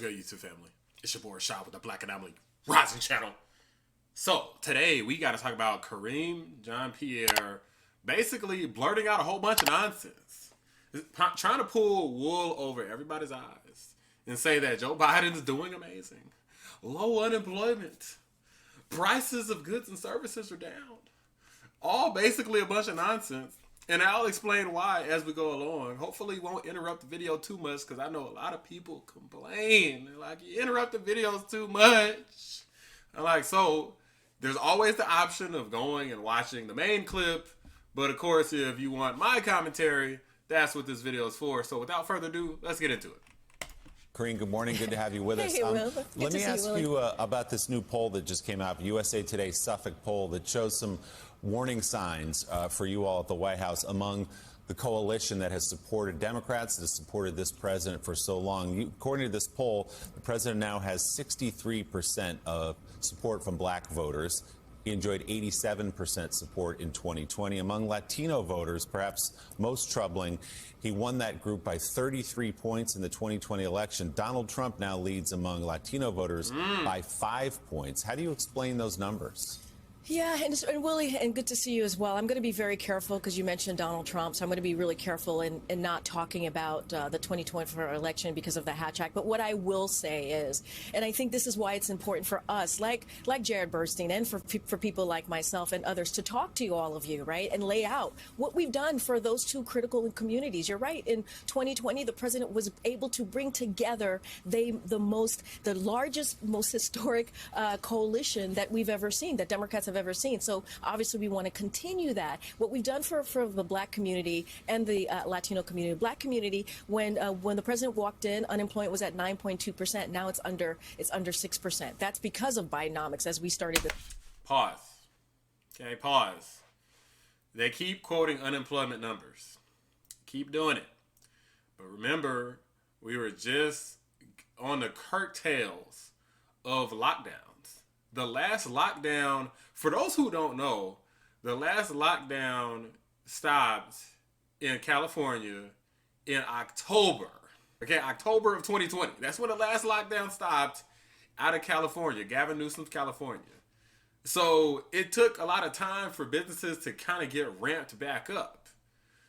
good, YouTube family? It's your boy Rashad with the Black Anomaly Rising channel. So, today we got to talk about Karine Jean-Pierre basically blurting out a whole bunch of nonsense. Trying to pull wool over everybody's eyes and say that Joe Biden is doing amazing. Low unemployment. Prices of goods and services are down. All basically a bunch of nonsense. And I'll explain why as we go along. Hopefully won't interrupt the video too much because I know a lot of people complain. They're like, you interrupt the videos too much. I'm like, so there's always the option of going and watching the main clip. But of course, if you want my commentary, that's what this video is for. So without further ado, let's get into it. Karine, good morning. Good to have you with us. Hey, Will. Let me ask you about this new poll that just came out, USA Today's Suffolk poll that shows some warning signs for you all at the White House among the coalition that has supported Democrats, that has supported this president for so long. According to this poll, the president now has 63% of support from black voters. He enjoyed 87% support in 2020. Among Latino voters, perhaps most troubling, he won that group by 33 points in the 2020 election. Donald Trump now leads among Latino voters by 5 points. How do you explain those numbers? Yeah, and Willie, and good to see you as well. I'm going to be very careful because you mentioned Donald Trump, so I'm going to be really careful in not talking about the 2024 election because of the Hatch Act. But what I will say is, and I think this is why it's important for us, like Jared Bernstein, and for people like myself and others, to talk to all of you, right, and lay out what we've done for those two critical communities. You're right. In 2020, the president was able to bring together the largest, most historic coalition that we've ever seen, that Democrats have ever seen. So obviously we want to continue that. What we've done for the black community and the Latino community, black community, when the president walked in, unemployment was at 9.2%. Now it's under 6%. That's because of bidenomics as we started the Pause. Okay, pause. They keep quoting unemployment numbers. Keep doing it. But remember, we were just on the curtails of lockdowns. The last lockdown, for those who don't know, the last lockdown stopped in California in October. Okay, October of 2020. That's when the last lockdown stopped out of California, Gavin Newsom's California. So it took a lot of time for businesses to kind of get ramped back up.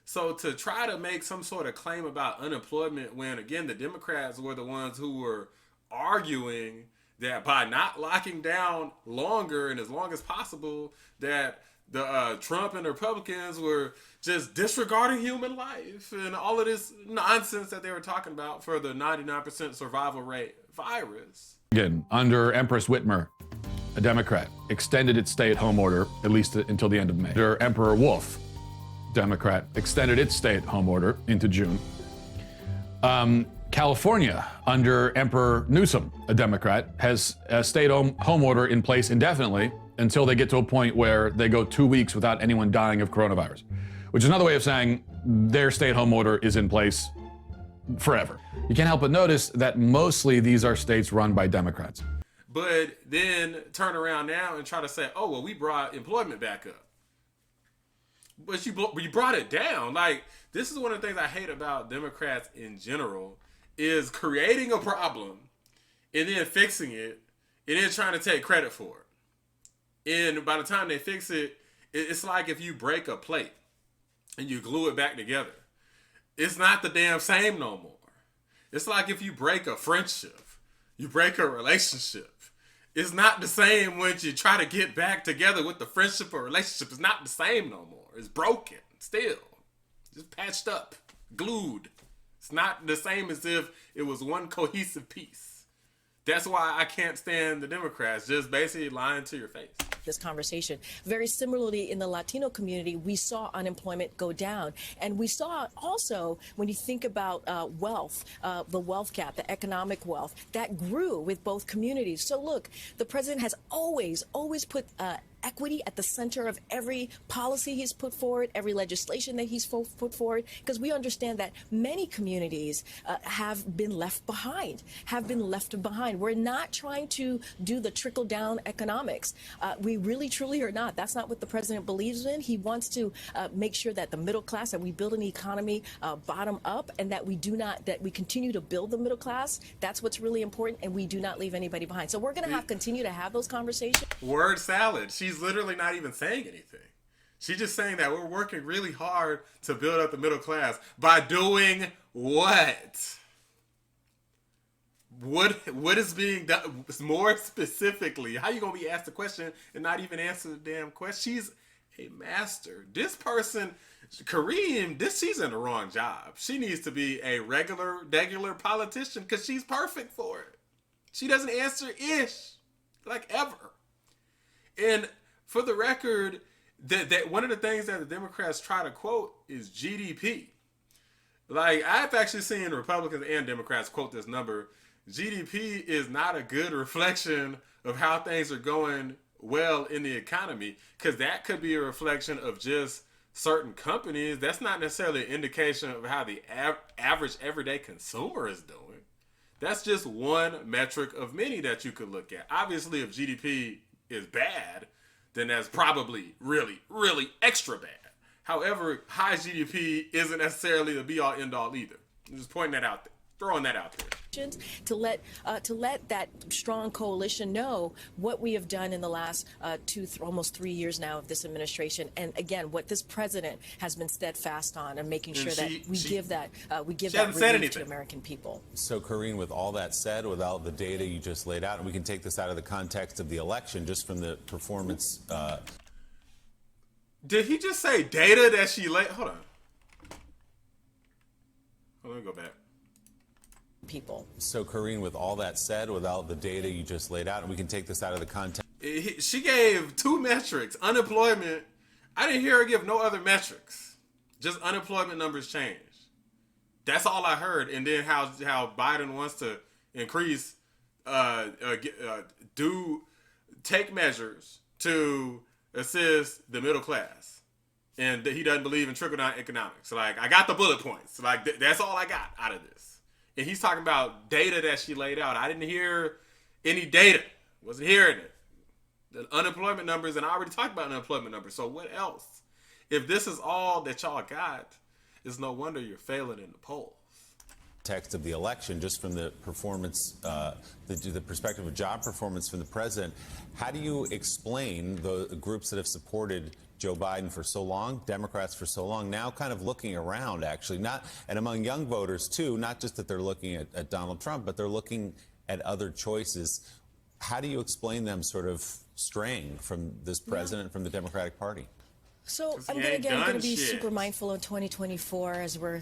So to try to make some sort of claim about unemployment when, again, the Democrats were the ones who were arguing that by not locking down longer and as long as possible, that the Trump and the Republicans were just disregarding human life and all of this nonsense that they were talking about for the 99% survival rate virus. Again, under Empress Whitmer, a Democrat, extended its stay-at-home order at least until the end of May. Under Emperor Wolf, Democrat, extended its stay-at-home order into June. California, under Emperor Newsom, a Democrat, has a stay-at-home order in place indefinitely until they get to a point where they go 2 weeks without anyone dying of coronavirus, which is another way of saying their stay-at-home order is in place forever. You can't help but notice that mostly these are states run by Democrats. But then turn around now and try to say, oh, well, we brought employment back up. But you brought it down. Like, this is one of the things I hate about Democrats in general, is creating a problem and then fixing it and then trying to take credit for it. And by the time they fix it, it's like if you break a plate and you glue it back together. It's not the damn same no more. It's like if you break a friendship, you break a relationship. It's not the same when you try to get back together with the friendship or relationship. It's not the same no more. It's broken still. Just patched up, glued. It's not the same as if it was one cohesive piece. That's why I can't stand the Democrats just basically lying to your face. This conversation. Very similarly, in the Latino community, we saw unemployment go down. And we saw also, when you think about wealth, the wealth gap, the economic wealth, that grew with both communities. So look, the president has always put equity at the center of every policy he's put forward, every legislation that he's put forward, because we understand that many communities have been left behind, We're not trying to do the trickle-down economics. We really, truly are not. That's not what the president believes in. He wants to make sure that the middle class, that we build an economy bottom up, and that we continue to build the middle class. That's what's really important, and we do not leave anybody behind. So we're going to continue to have those conversations. Word salad. She's literally not even saying anything. She's just saying that we're working really hard to build up the middle class by doing what? What is being done more specifically? How you gonna be asked a question and not even answer the damn question? She's a master. This person, Karine, she's in the wrong job. She needs to be a regular politician because she's perfect for it. She doesn't answer ish, like ever. And for the record, that one of the things that the Democrats try to quote is GDP. Like, I've actually seen Republicans and Democrats quote this number. GDP is not a good reflection of how things are going well in the economy, because that could be a reflection of just certain companies. That's not necessarily an indication of how the average everyday consumer is doing. That's just one metric of many that you could look at. Obviously, if GDP is bad, then that's probably really, really extra bad. However, high GDP isn't necessarily the be-all, end-all either. I'm just pointing that out there, throwing that out there. To let that strong coalition know what we have done in the last almost 3 years now of this administration, and again, what this president has been steadfast on, and making sure that we give that relief to American people. So, Karine, with all that said, without the data you just laid out, and we can take this out of the context of the election, just from the performance. Did he just say data that she laid? Hold on. Let me go back. People. So, Karine, with all that said, without the data you just laid out, and we can take this out of the context. She gave two metrics. Unemployment. I didn't hear her give no other metrics. Just unemployment numbers changed. That's all I heard. And then how Biden wants to increase, take measures to assist the middle class. And he doesn't believe in trickle-down economics. Like, I got the bullet points. Like, that's all I got out of this. And he's talking about data that she laid out. I didn't hear any data. Wasn't hearing it. The unemployment numbers, and I already talked about unemployment numbers. So what else? If this is all that y'all got, it's no wonder you're failing in the polls. Text of the election, just from the performance, the perspective of job performance from the president, how do you explain the groups that have supported Joe Biden for so long, Democrats for so long, now kind of looking around, actually, and among young voters too, not just that they're looking at Donald Trump, but they're looking at other choices. How do you explain them sort of straying from this president, from the Democratic Party? So I'm going to be super mindful in 2024 as we're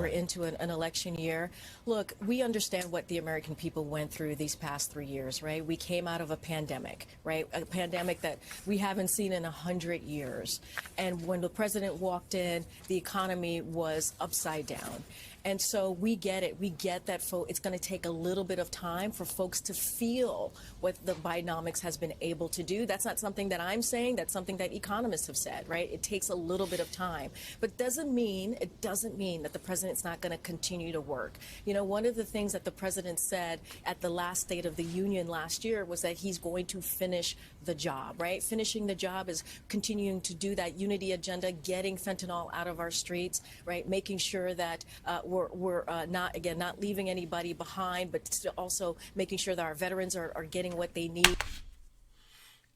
into an election year. Look, we understand what the American people went through these past 3 years, right? We came out of a pandemic, right? A pandemic that we haven't seen in 100 years. And when the president walked in, the economy was upside down. And so we get it. We get that it's going to take a little bit of time for folks to feel what the Bidenomics has been able to do. That's not something that I'm saying. That's something that economists have said, right? It takes a little bit of time. But it doesn't mean that the president's not going to continue to work. You know, one of the things that the president said at the last State of the Union last year was that he's going to finish the job, right? Finishing the job is continuing to do that unity agenda, getting fentanyl out of our streets, right? Making sure that we're not leaving anybody behind, but still also making sure that our veterans are getting what they need.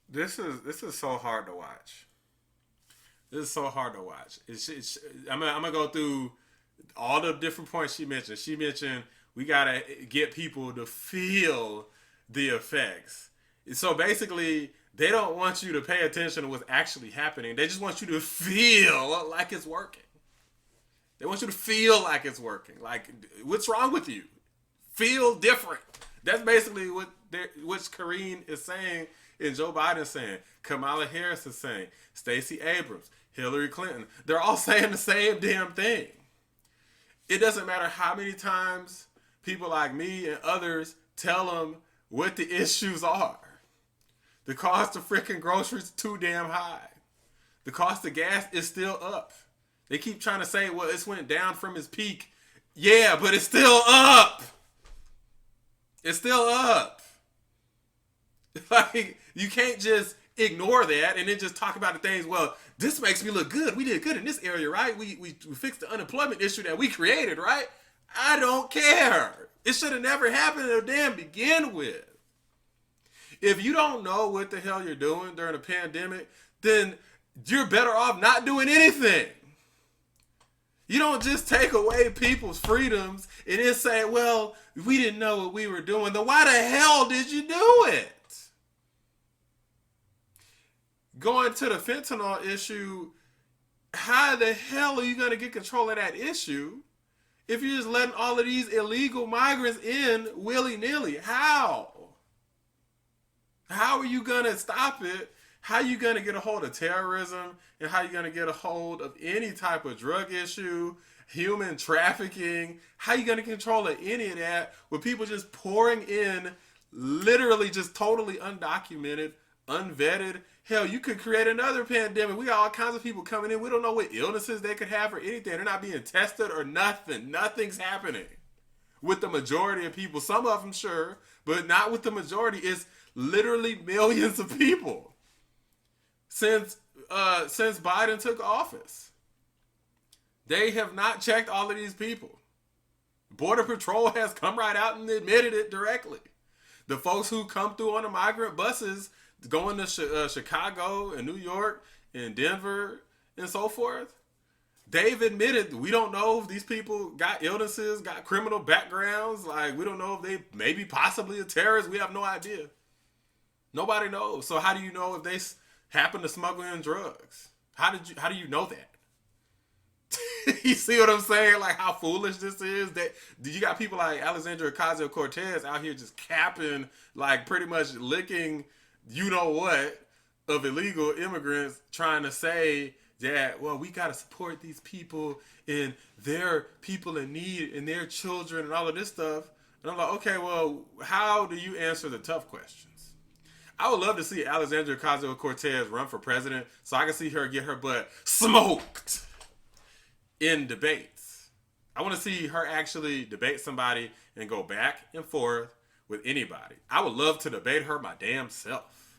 This is so hard to watch. This is so hard to watch. I'm gonna go through all the different points she mentioned. She mentioned we gotta get people to feel the effects. So basically, they don't want you to pay attention to what's actually happening. They just want you to feel like it's working. They want you to feel like it's working. Like, what's wrong with you? Feel different. That's basically what Karine is saying and Joe Biden is saying. Kamala Harris is saying. Stacey Abrams, Hillary Clinton. They're all saying the same damn thing. It doesn't matter how many times people like me and others tell them what the issues are. The cost of freaking groceries is too damn high. The cost of gas is still up. They keep trying to say, well, it's went down from its peak. Yeah, but it's still up. It's still up. Like, you can't just ignore that and then just talk about the things, well, this makes me look good. We did good in this area, right? We fixed the unemployment issue that we created, right? I don't care. It should have never happened to damn begin with. If you don't know what the hell you're doing during a pandemic, then you're better off not doing anything. You don't just take away people's freedoms and then say, well, we didn't know what we were doing. Then why the hell did you do it? Going to the fentanyl issue, how the hell are you going to get control of that issue if you're just letting all of these illegal migrants in willy-nilly? How? How are you going to stop it? How are you going to get a hold of terrorism? And how are you going to get a hold of any type of drug issue, human trafficking? How are you going to control any of that with people just pouring in, literally just totally undocumented, unvetted? Hell, you could create another pandemic. We got all kinds of people coming in. We don't know what illnesses they could have or anything. They're not being tested or nothing. Nothing's happening with the majority of people. Some of them, sure, but not with the majority. It's literally millions of people since Biden took office. They have not checked all of these people. Border Patrol has come right out and admitted it directly. The folks who come through on the migrant buses going to Chicago and New York and Denver and so forth, they've admitted we don't know if these people got illnesses, got criminal backgrounds. Like, we don't know if they maybe possibly a terrorist. We have no idea. Nobody knows. So how do you know if they happen to smuggle in drugs? How do you know that? You see what I'm saying? Like, how foolish this is. That you got people like Alexandria Ocasio-Cortez out here just capping, like, pretty much licking you know what of illegal immigrants, trying to say that, well, we got to support these people and their people in need and their children and all of this stuff. And I'm like, okay, well, how do you answer the tough questions? I would love to see Alexandria Ocasio-Cortez run for president so I can see her get her butt smoked in debates. I want to see her actually debate somebody and go back and forth with anybody. I would love to debate her my damn self.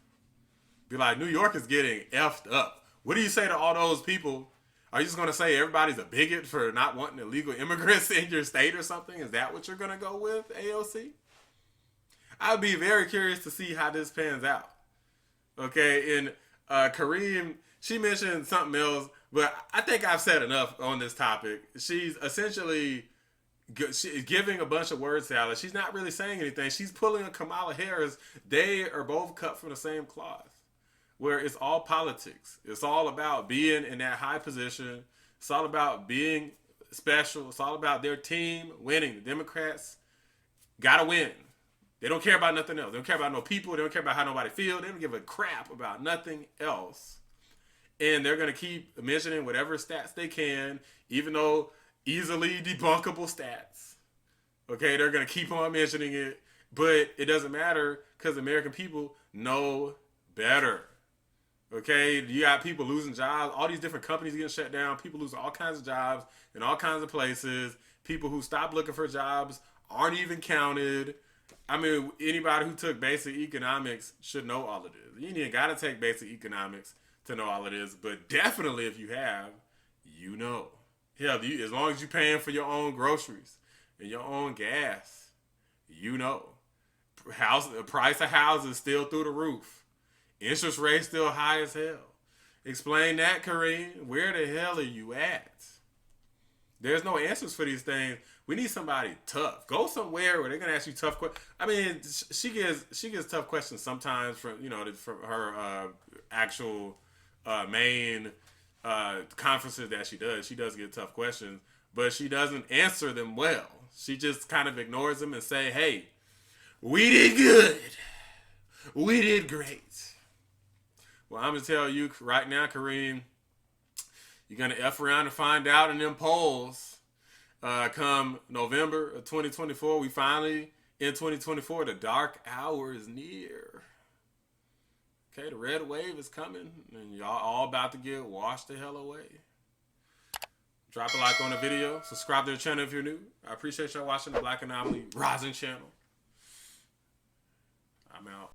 Be like, New York is getting effed up. What do you say to all those people? Are you just going to say everybody's a bigot for not wanting illegal immigrants in your state or something? Is that what you're going to go with, AOC? I'd be very curious to see how this pans out. Okay, and Karine, she mentioned something else, but I think I've said enough on this topic. She's essentially giving a bunch of word salad. She's not really saying anything. She's pulling a Kamala Harris. They are both cut from the same cloth, where it's all politics. It's all about being in that high position. It's all about being special. It's all about their team winning. The Democrats got to win. They don't care about nothing else. They don't care about no people. They don't care about how nobody feels. They don't give a crap about nothing else. And they're going to keep mentioning whatever stats they can, even though easily debunkable stats. Okay, they're going to keep on mentioning it, but it doesn't matter because American people know better. Okay, you got people losing jobs, all these different companies getting shut down, people losing all kinds of jobs in all kinds of places, people who stopped looking for jobs aren't even counted. I mean, anybody who took basic economics should know all of this. You ain't even got to take basic economics to know all of this, but definitely if you have, you know. Hell, as long as you're paying for your own groceries and your own gas, you know. The price of houses still through the roof. Interest rates still high as hell. Explain that, Karine. Where the hell are you at? There's no answers for these things. We need somebody tough. Go somewhere where they're gonna ask you tough questions. I mean, she gives tough questions sometimes from from her actual main conferences that she does. She does get tough questions, but she doesn't answer them well. She just kind of ignores them and say, "Hey, we did good. We did great." Well, I'm gonna tell you right now, Kareem, you're gonna F around and find out in them polls. Come November of 2024, we finally, in 2024, the dark hour is near. Okay, the red wave is coming, and y'all all about to get washed the hell away. Drop a like on the video. Subscribe to the channel if you're new. I appreciate y'all watching the Black Anomaly Rising channel. I'm out.